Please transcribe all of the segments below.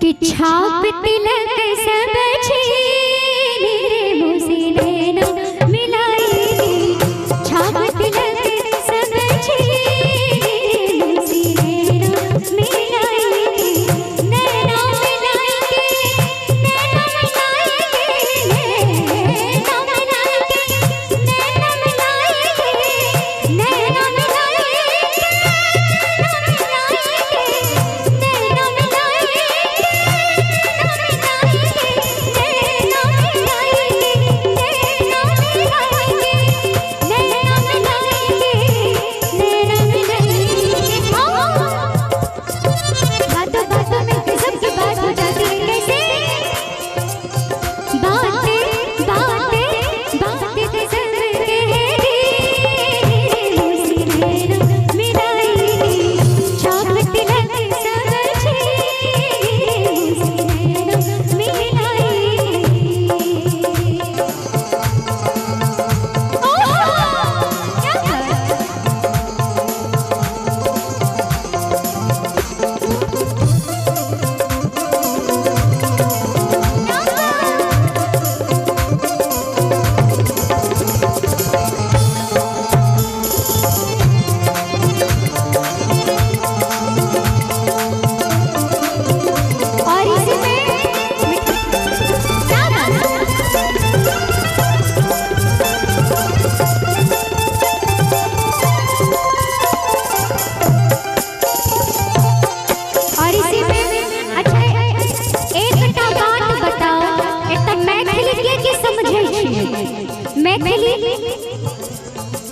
कि छाप तिलक सब छीन रे मुझसे नैना मिलाएगी, छाप तिलक सब छीन रे मुझसे नैना मिलाएगी, नैना मिलाएगी, नैना मिलाएगी, नैना मिलाएगी, नैना मिलाएगी, नैना मिलाएगी,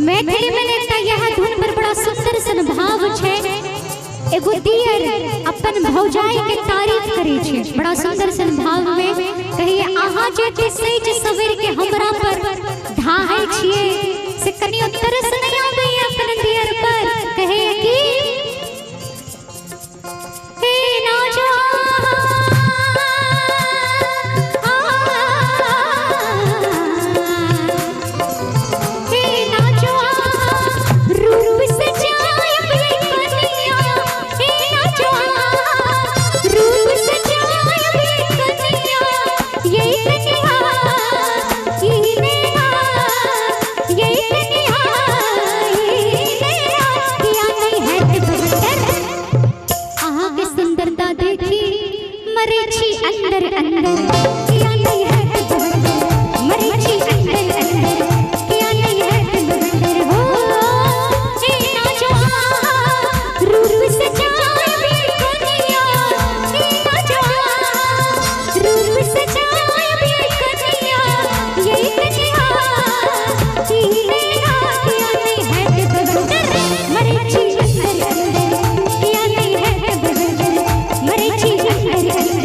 मैथिली में यह धुन पर बड़ा सुंदर सन भाव छे। एगो दियर अपन भौजाई के तारीफ करे छे, बड़ा सुंदर सन भाव में कहिए आहा जे सैज सवेर के हमरा पर ढाहे छिए से कनियो तरस नहीं आवे अपन दियर पर, कहे कि हे नाजा अंदर अंदर किया नहीं है बंदर, मरीची अंदर अंदर किया नहीं है बंदर हो, हे नाचो रूप से चाय भी कनिया, हे नाचो रूप से चाय भी कनिया, ये कनिया ही लेना किया नहीं है बंदर, मरीची अंदर अंदर किया नहीं है बंदर, मरीची अंदर अंदर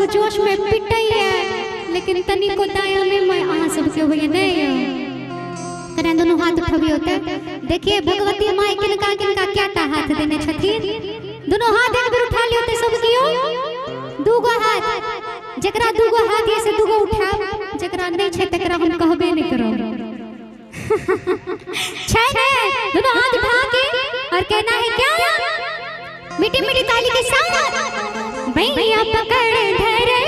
जोश में पिटई है, लेकिन तनी को दाया में मैं आ सबके हुए नहीं कने दोनों हाथ उठबी होते। देखिए भगवती माई किनका किनका क्या हाथ देने छथिन। दोनों हाथ एक बार उठा लियो ते सब कियो दूगो हाथ, जकरा दूगो हाथ ये से दूगो उठा, जकरा नहीं छे तकरा हम कहबे नहीं करो। छै ने दोनों हाथ उठा के और कहना है क्या, मीठी मीठी ताली के साथ भैया पकड़ धरे